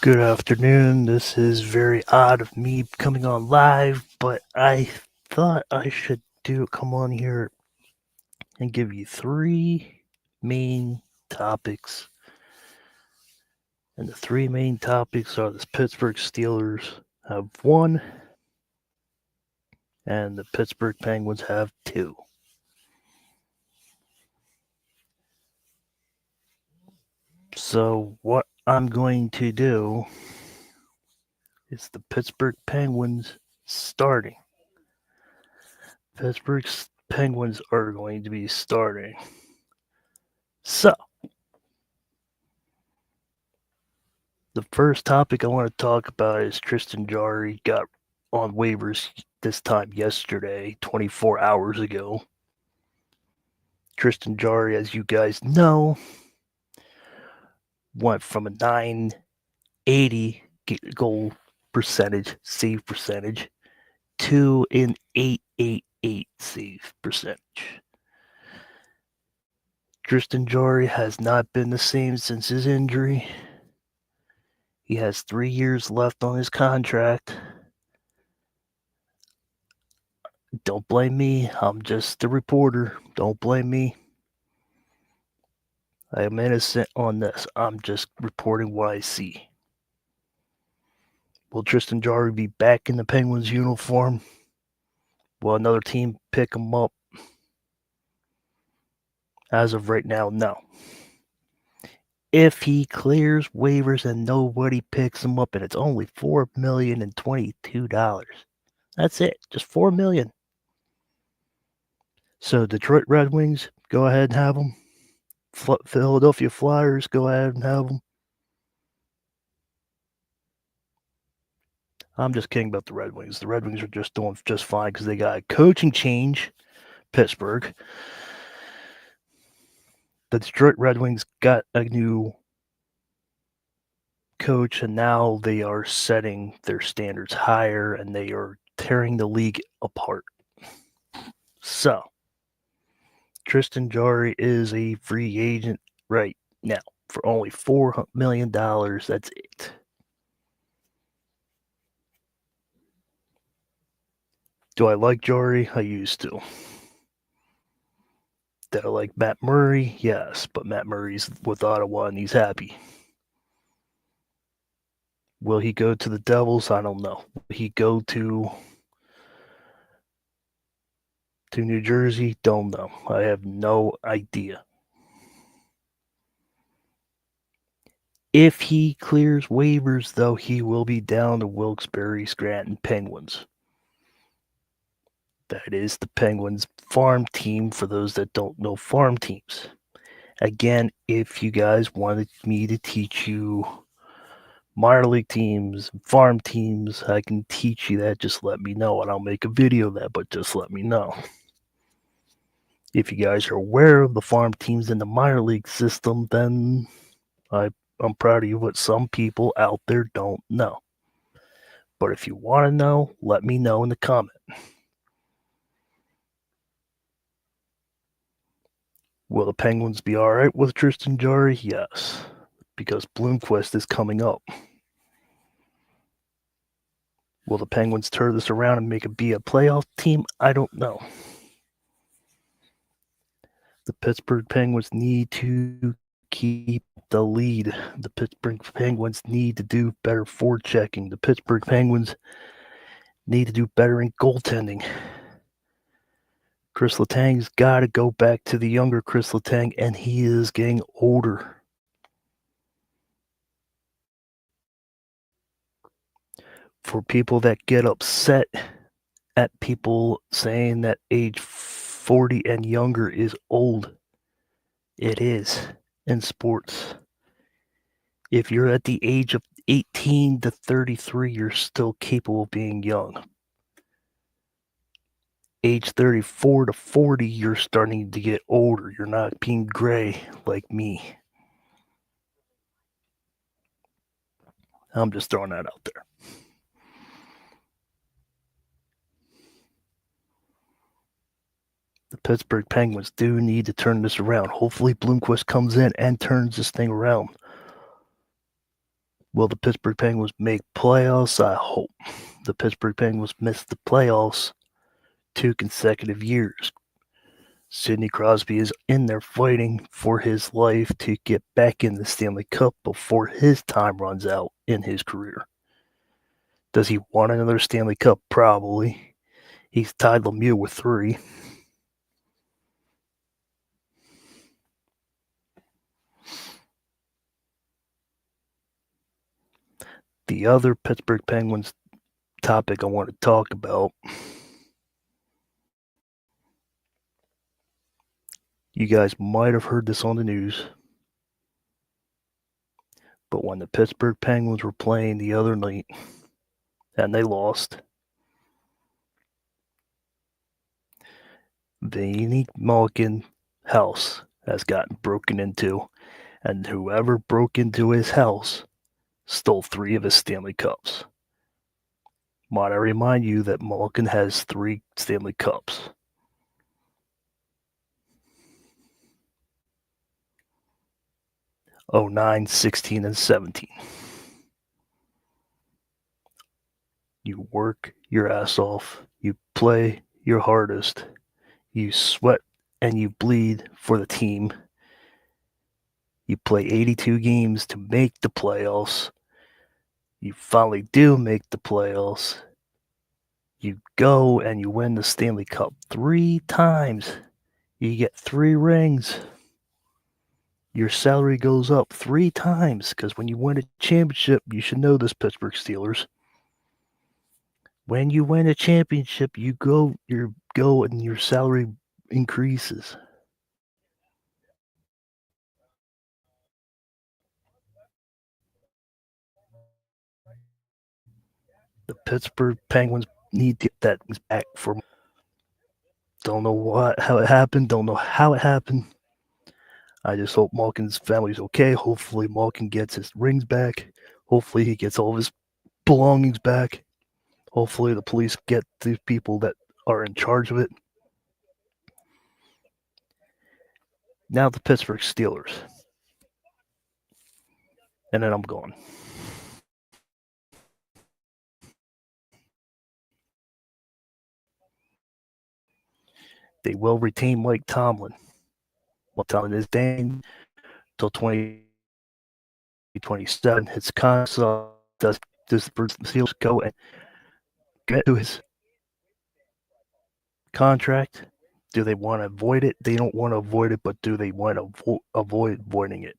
Good afternoon. This is very odd of me coming on live, but I thought I should come on here and give you three main topics. And the three main topics are the Pittsburgh Steelers have won and the Pittsburgh Penguins have two. So what I'm going to do is the Pittsburgh Penguins starting. Pittsburgh Penguins are going to be starting. So, the first topic I want to talk about is Tristan Jarry got on waivers this time yesterday, 24 hours ago. Tristan Jarry, as you guys know, went from a 980 goal percentage, save percentage, to an 888 save percentage. Tristan Jarry has not been the same since his injury. He has 3 years left on his contract. Don't blame me. I'm just a reporter. Don't blame me. I am innocent on this. I'm just reporting what I see. Will Tristan Jarry be back in the Penguins uniform? Will another team pick him up? As of right now, no. If he clears waivers and nobody picks him up, and it's only $4,022, that's it, just $4 million. So Detroit Red Wings, go ahead and have him. Philadelphia Flyers, go ahead and have him. I'm just kidding about the Red Wings. The Red Wings are just doing just fine because they got a coaching change. Pittsburgh. The Detroit Red Wings got a new coach, and now they are setting their standards higher, and they are tearing the league apart. So, Tristan Jarry is a free agent right now for only $4 million. That's it. Do I like Jarry? I used to. Did I like Matt Murray? Yes, but Matt Murray's with Ottawa and he's happy. Will he go to the Devils? I don't know. Will he go to New Jersey? Don't know. I have no idea. If he clears waivers, though, he will be down to Wilkes-Barre Scranton Penguins. That is the Penguins farm team for those that don't know farm teams. Again, if you guys wanted me to teach you minor league teams, farm teams, I can teach you that. Just let me know, and I'll make a video of that, but just let me know. If you guys are aware of the farm teams in the minor league system, then I'm proud of you, but some people out there don't know. But if you want to know, let me know in the comment. Will the Penguins be all right with Tristan Jarry? Yes, because Bloomquist is coming up. Will the Penguins turn this around and make it be a playoff team? I don't know. The Pittsburgh Penguins need to keep the lead. The Pittsburgh Penguins need to do better forechecking. The Pittsburgh Penguins need to do better in goaltending. Chris Letang's got to go back to the younger Chris Letang, and he is getting older. For people that get upset at people saying that age 40 and younger is old, it is in sports. If you're at the age of 18 to 33, you're still capable of being young. Age 34 to 40, you're starting to get older. You're not being gray like me. I'm just throwing that out there. The Pittsburgh Penguins do need to turn this around. Hopefully Bloomquist comes in and turns this thing around. Will the Pittsburgh Penguins make playoffs? I hope. The Pittsburgh Penguins missed the playoffs 2 consecutive years. Sidney Crosby is in there fighting for his life to get back in the Stanley Cup before his time runs out in his career. Does he want another Stanley Cup? Probably. He's tied Lemieux with 3. The other Pittsburgh Penguins topic I want to talk about, you guys might have heard this on the news, but when the Pittsburgh Penguins were playing the other night and they lost, the unique Malkin house has gotten broken into, and whoever broke into his house stole 3 of his Stanley Cups. Might I remind you that Malkin has 3 Stanley Cups. '09, '16, and '17. You work your ass off. You play your hardest. You sweat and you bleed for the team. You play 82 games to make the playoffs. You finally do make the playoffs. You go and you win the Stanley Cup 3 times. You get 3 rings. Your salary goes up 3 times because when you win a championship, you should know this, Pittsburgh Steelers. When you win a championship, you go and your salary increases. The Pittsburgh Penguins need to get that back for. Don't know how it happened. Don't know how it happened. I just hope Malkin's family's okay. Hopefully Malkin gets his rings back. Hopefully he gets all of his belongings back. Hopefully the police get the people that are in charge of it. Now the Pittsburgh Steelers. And then I'm gone. They will retain Mike Tomlin. Mike Tomlin is staying until 2027. His contract does the Steelers go and get to his contract? Do they want to avoid it? They don't want to avoid it, but do they want to avoid voiding it?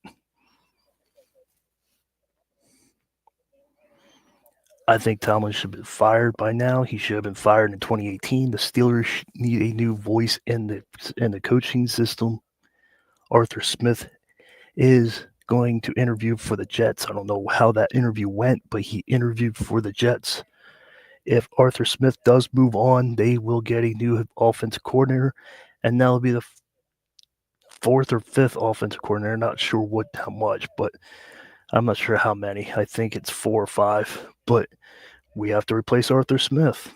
I think Tomlin should have been fired by now. He should have been fired in 2018. The Steelers need a new voice in the coaching system. Arthur Smith is going to interview for the Jets. I don't know how that interview went, but he interviewed for the Jets. If Arthur Smith does move on, they will get a new offensive coordinator, and that'll be the 4th or 5th offensive coordinator. Not sure how much, but I'm not sure how many. I think it's 4 or 5, but we have to replace Arthur Smith.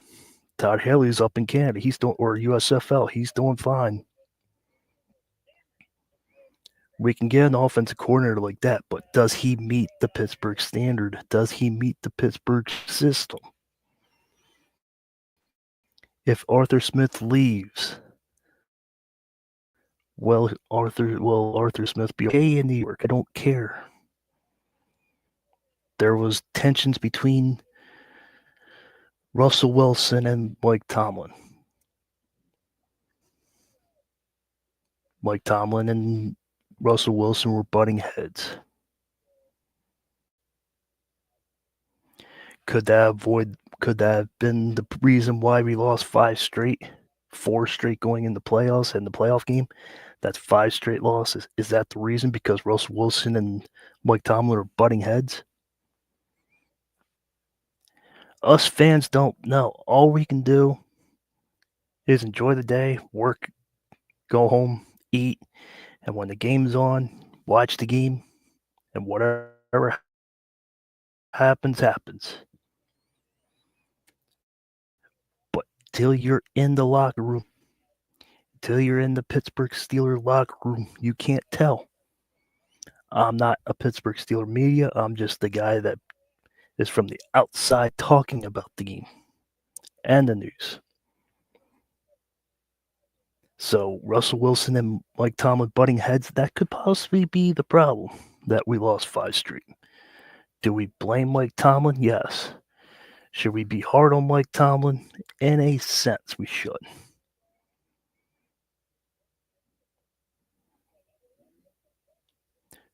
Todd Haley's up in Canada. Or USFL. He's doing fine. We can get an offensive coordinator like that, but does he meet the Pittsburgh standard? Does he meet the Pittsburgh system? If Arthur Smith leaves, will Arthur Smith be okay in New York? I don't care. There was tensions between Russell Wilson and Mike Tomlin. Mike Tomlin and Russell Wilson were butting heads. Could that have been the reason why we lost 4 straight going in the playoffs and the playoff game? That's 5 straight losses. Is that the reason? Because Russell Wilson and Mike Tomlin are butting heads? Us fans don't know. All we can do is enjoy the day, work, go home, eat, and when the game's on, watch the game, and whatever happens, happens. But till you're in the locker room, till you're in the Pittsburgh Steelers locker room, you can't tell. I'm not a Pittsburgh Steelers media. I'm just the guy that is from the outside talking about the game and the news. So Russell Wilson and Mike Tomlin butting heads, that could possibly be the problem that we lost 5 straight. Do we blame Mike Tomlin? Yes. Should we be hard on Mike Tomlin? In a sense, we should.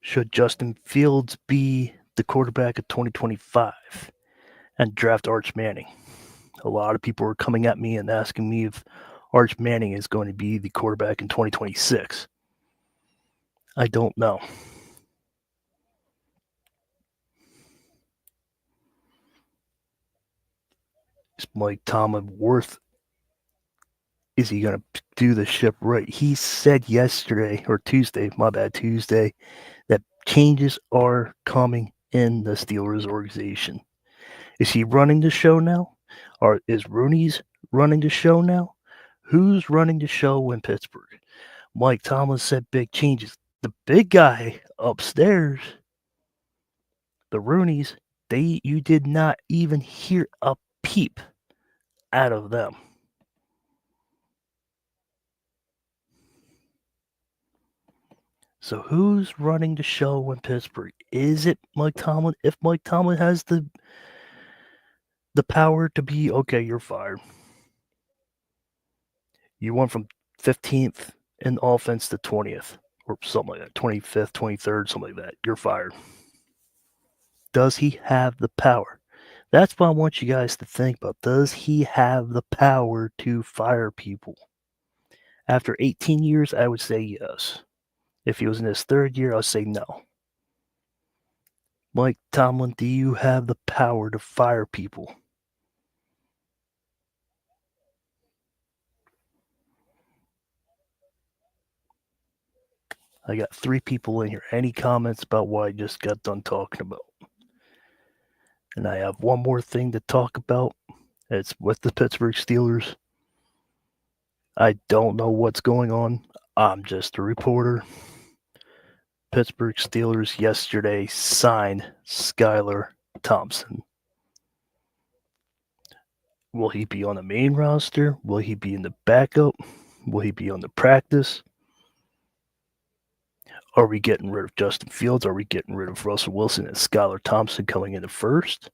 Should Justin Fields be the quarterback of 2025 and draft Arch Manning? A lot of people are coming at me and asking me if Arch Manning is going to be the quarterback in 2026. I don't know. Is Mike Tomlin worth? Is he going to do the ship right? He said yesterday, or Tuesday, Tuesday, that changes are coming in the Steelers organization. Is he running the show now? Or is Rooney's running the show now? Who's running the show in Pittsburgh? Mike Tomlin said big changes. The big guy upstairs, the Rooneys, you did not even hear a peep out of them. So who's running the show in Pittsburgh? Is it Mike Tomlin? If Mike Tomlin has the power to be, okay, you're fired. You went from 15th in offense to 20th or something like that, 25th, 23rd, something like that. You're fired. Does he have the power? That's what I want you guys to think about. Does he have the power to fire people? After 18 years, I would say yes. If he was in his third year, I would say no. Mike Tomlin, do you have the power to fire people? I got 3 people in here. Any comments about what I just got done talking about? And I have one more thing to talk about. It's with the Pittsburgh Steelers. I don't know what's going on. I'm just a reporter. Pittsburgh Steelers yesterday signed Skylar Thompson. Will he be on the main roster? Will he be in the backup? Will he be on the practice? Are we getting rid of Justin Fields? Are we getting rid of Russell Wilson and Skylar Thompson coming in the first?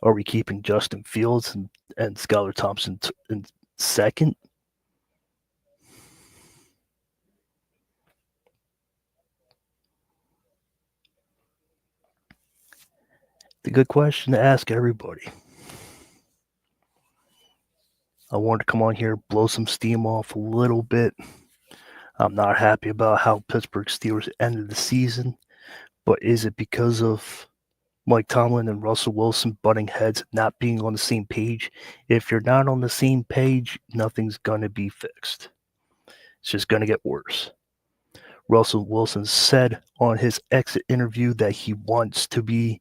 Are we keeping Justin Fields and Skylar Thompson in second? It's a good question to ask everybody. I wanted to come on here, blow some steam off a little bit. I'm not happy about how Pittsburgh Steelers ended the season, but is it because of Mike Tomlin and Russell Wilson butting heads, not being on the same page? If you're not on the same page, nothing's going to be fixed. It's just going to get worse. Russell Wilson said on his exit interview that he wants to be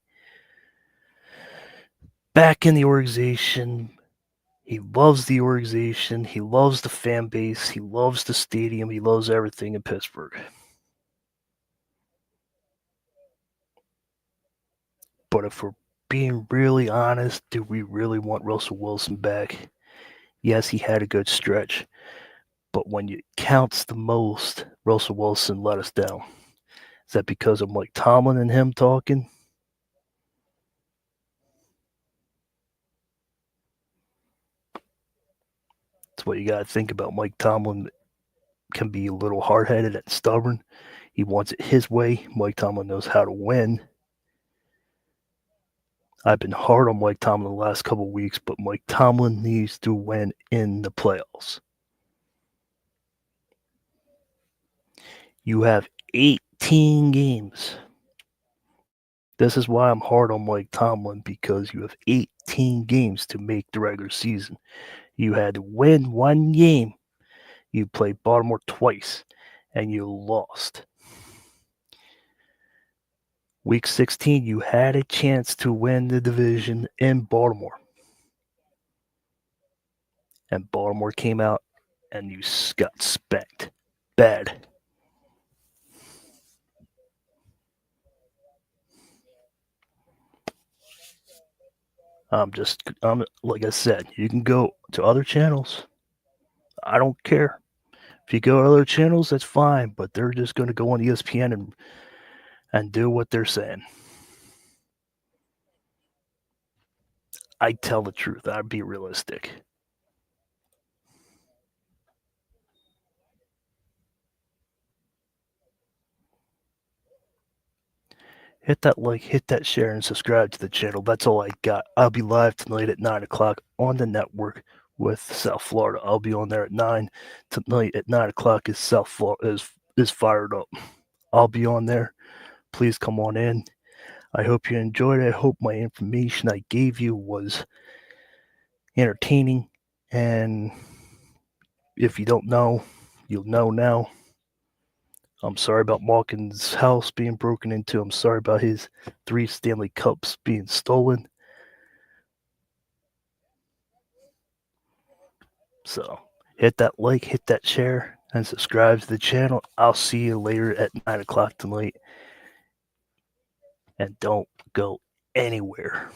back in the organization. He loves the organization. He loves the fan base. He loves the stadium. He loves everything in Pittsburgh. But if we're being really honest, do we really want Russell Wilson back? Yes, he had a good stretch. But when it counts the most, Russell Wilson let us down. Is that because of Mike Tomlin and him talking? That's what you got to think about. Mike Tomlin can be a little hard-headed and stubborn. He wants it his way. Mike Tomlin knows how to win. I've been hard on Mike Tomlin the last couple of weeks, but Mike Tomlin needs to win in the playoffs. You have 18 games. This is why I'm hard on Mike Tomlin, because you have 18 games to make the regular season. You had to win one game. You played Baltimore twice, and you lost. Week 16, you had a chance to win the division in Baltimore. And Baltimore came out, and you got spanked. Bad. I'm like I said, you can go to other channels. I don't care. If you go to other channels, that's fine, but they're just going to go on ESPN and do what they're saying. I tell the truth. I'd be realistic. Hit that like, hit that share, and subscribe to the channel. That's all I got. I'll be live tonight at 9 o'clock on the network with South Florida. I'll be on there at 9 tonight at 9 o'clock as South Florida is fired up. I'll be on there. Please come on in. I hope you enjoyed it. I hope my information I gave you was entertaining. And if you don't know, you'll know now. I'm sorry about Malkin's house being broken into. I'm sorry about his 3 Stanley Cups being stolen. So hit that like, hit that share, and subscribe to the channel. I'll see you later at 9 o'clock tonight. And don't go anywhere.